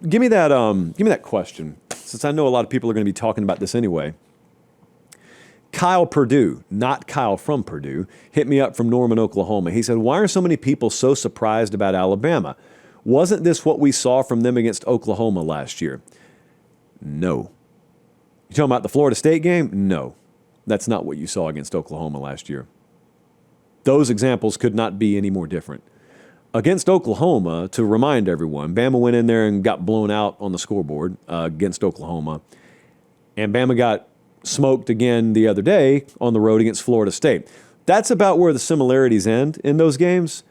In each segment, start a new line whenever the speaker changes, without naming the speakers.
give me that question, since I know a lot of people are going to be talking about this anyway. Kyle Purdue, not Kyle from Purdue, hit me up from Norman, Oklahoma. He said, why are so many people so surprised about Alabama? Wasn't this what we saw from them against Oklahoma last year? No. You talking about the Florida State game? No. That's not what you saw against Oklahoma last year. Those examples could not be any more different. Against Oklahoma, to remind everyone, Bama went in there and got blown out on the scoreboard against Oklahoma. And Bama got smoked again the other day on the road against Florida State. That's about where the similarities end in those games.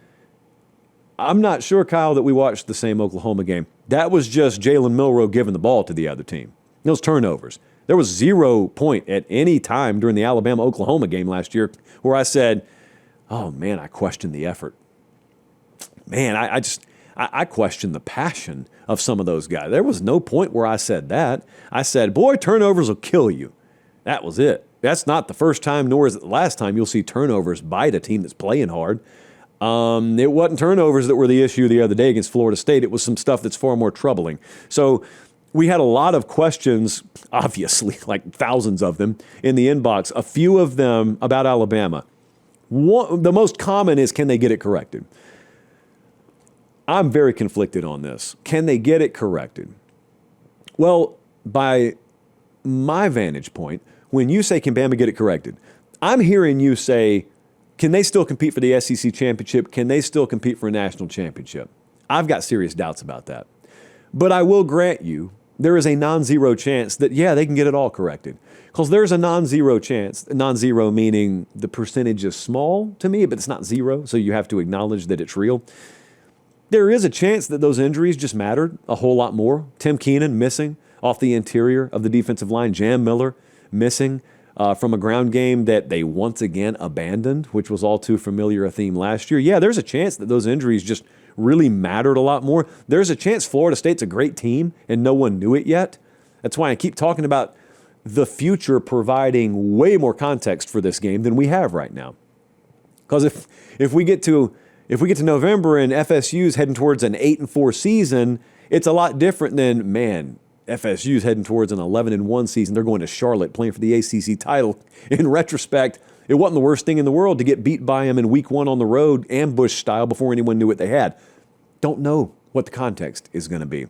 I'm not sure, Kyle, that we watched the same Oklahoma game. That was just Jalen Milroe giving the ball to the other team. Those turnovers. There was 0 point at any time during the Alabama-Oklahoma game last year where I said, oh, man, I questioned the effort. Man, I questioned the passion of some of those guys. There was no point where I said that. I said, boy, turnovers will kill you. That was it. That's not the first time, nor is it the last time you'll see turnovers bite a team that's playing hard. It wasn't turnovers that were the issue the other day against Florida State. It was some stuff that's far more troubling. So we had a lot of questions, obviously, like thousands of them, in the inbox. A few of them about Alabama. The most common is, can they get it corrected? I'm very conflicted on this. Can they get it corrected? Well, by my vantage point, when you say, can Bama get it corrected? I'm hearing you say, can they still compete for the SEC championship? Can they still compete for a national championship? I've got serious doubts about that. But I will grant you, there is a non-zero chance that, yeah, they can get it all corrected. Because there's a non-zero chance, non-zero meaning the percentage is small to me, but it's not zero, so you have to acknowledge that it's real. There is a chance that those injuries just mattered a whole lot more. Tim Keenan missing off the interior of the defensive line. Jam Miller missing from a ground game that they once again abandoned, which was all too familiar a theme last year. Yeah, there's a chance that those injuries just really mattered a lot more. There's a chance Florida State's a great team and no one knew it yet. That's why I keep talking about the future providing way more context for this game than we have right now. Because if we get to November and FSU's heading towards an 8-4 season, it's a lot different than, man, FSU's heading towards an 11-1 season. They're going to Charlotte playing for the ACC title. In retrospect, it wasn't the worst thing in the world to get beat by them in week 1 on the road, ambush style, before anyone knew what they had. Don't know what the context is going to be.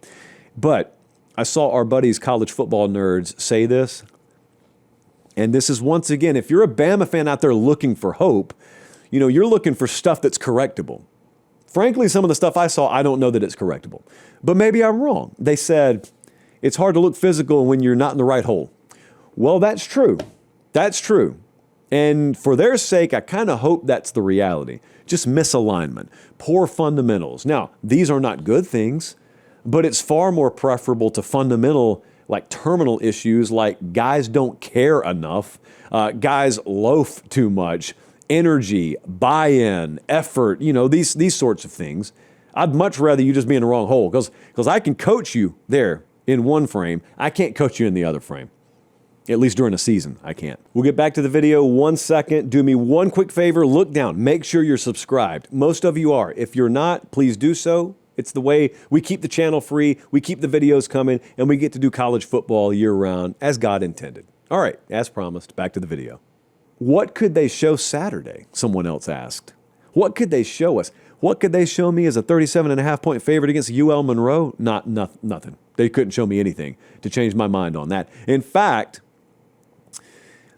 But I saw our buddies, college football nerds, say this. And this is, once again, if you're a Bama fan out there looking for hope, you're looking for stuff that's correctable. Frankly, some of the stuff I saw, I don't know that it's correctable. But maybe I'm wrong. They said, it's hard to look physical when you're not in the right hole. Well, that's true. That's true. And for their sake, I kind of hope that's the reality. Just misalignment, poor fundamentals. Now, these are not good things, but it's far more preferable to fundamental, like terminal issues like guys don't care enough, guys loaf too much, energy, buy-in, effort, these sorts of things. I'd much rather you just be in the wrong hole because I can coach you there in one frame. I can't coach you in the other frame. At least during a season, I can't. We'll get back to the video 1 second. Do me one quick favor. Look down. Make sure you're subscribed. Most of you are. If you're not, please do so. It's the way we keep the channel free, we keep the videos coming, and we get to do college football year-round as God intended. All right, as promised, back to the video. What could they show Saturday? Someone else asked. What could they show us? What could they show me as a 37.5-point favorite against UL Monroe? Nothing. They couldn't show me anything to change my mind on that. In fact,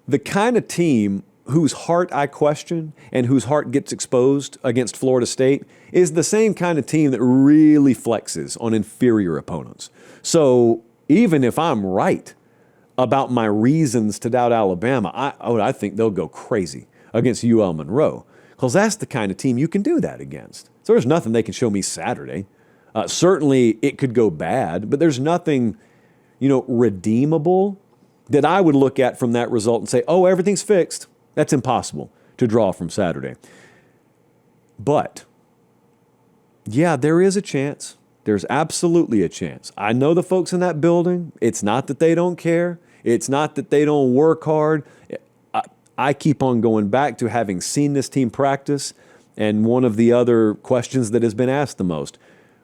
the kind of team whose heart I question and whose heart gets exposed against Florida State is the same kind of team that really flexes on inferior opponents. So even if I'm right about my reasons to doubt Alabama, I think they'll go crazy against UL Monroe because that's the kind of team you can do that against. So there's nothing they can show me Saturday. Certainly it could go bad, but there's nothing, redeemable that I would look at from that result and say, oh, everything's fixed. That's impossible to draw from Saturday. But, yeah, there is a chance. There's absolutely a chance. I know the folks in that building. It's not that they don't care. It's not that they don't work hard. I keep on going back to having seen this team practice, and one of the other questions that has been asked the most,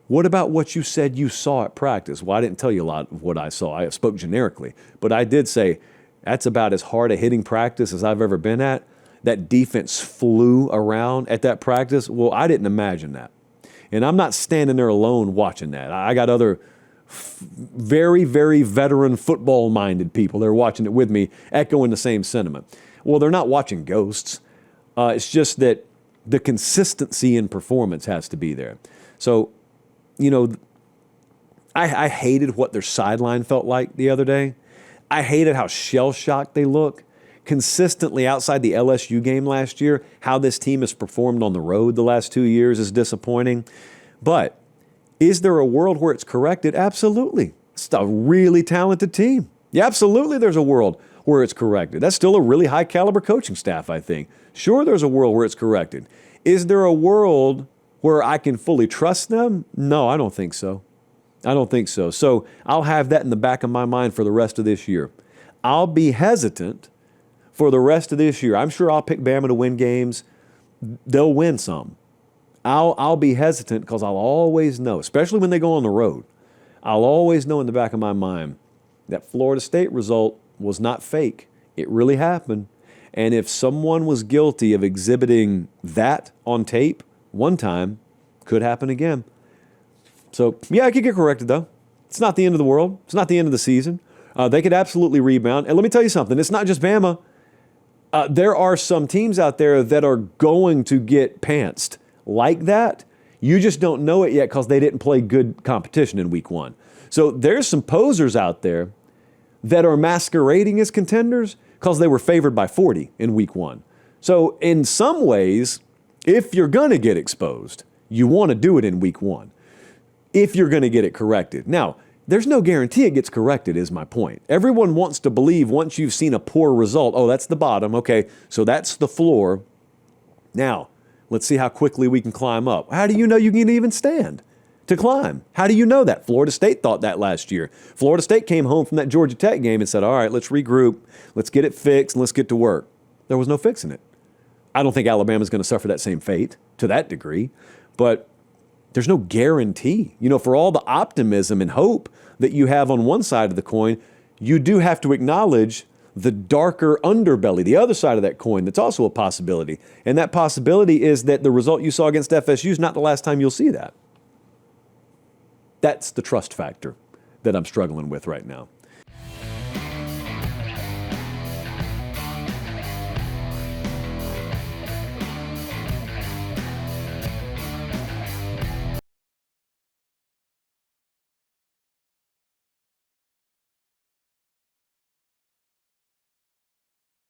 What about what you said you saw at practice? Well, I didn't tell you a lot of what I saw. I spoke generically. But I did say that's about as hard a hitting practice as I've ever been at. That defense flew around at that practice. Well, I didn't imagine that. And I'm not standing there alone watching that. I got other very, very veteran football-minded people. They're watching it with me, echoing the same sentiment. Well, they're not watching ghosts. It's just that the consistency in performance has to be there. So, I hated what their sideline felt like the other day. I hated how shell-shocked they look. Consistently outside the LSU game last year, how this team has performed on the road the last 2 years is disappointing. But is there a world where it's corrected? Absolutely. It's a really talented team. Yeah, absolutely there's a world where it's corrected. That's still a really high-caliber coaching staff, I think. Sure, there's a world where it's corrected. Is there a world where I can fully trust them? No, I don't think so. I don't think so. So I'll have that in the back of my mind for the rest of this year. I'll be hesitant for the rest of this year. I'm sure I'll pick Bama to win games. They'll win some. I'll be hesitant because I'll always know, especially when they go on the road, I'll always know in the back of my mind that Florida State result was not fake. It really happened. And if someone was guilty of exhibiting that on tape one time, could happen again. So, yeah, it could get corrected, though. It's not the end of the world. It's not the end of the season. They could absolutely rebound. And let me tell you something. It's not just Bama. There are some teams out there that are going to get pantsed like that. You just don't know it yet because they didn't play good competition in week one. So there's some posers out there that are masquerading as contenders because they were favored by 40 in week one. So in some ways, if you're going to get exposed, you want to do it in week one if you're going to get it corrected. Now, there's no guarantee it gets corrected, is my point. Everyone wants to believe once you've seen a poor result, oh, that's the bottom. Okay, so that's the floor. Now, let's see how quickly we can climb up. How do you know you can even stand to climb? How do you know that? Florida State thought that last year. Florida State came home from that Georgia Tech game and said, all right, let's regroup, let's get it fixed, and let's get to work. There was no fixing it. I don't think Alabama's going to suffer that same fate to that degree, but there's no guarantee. For all the optimism and hope that you have on one side of the coin, you do have to acknowledge the darker underbelly, the other side of that coin, that's also a possibility. And that possibility is that the result you saw against FSU is not the last time you'll see that. That's the trust factor that I'm struggling with right now.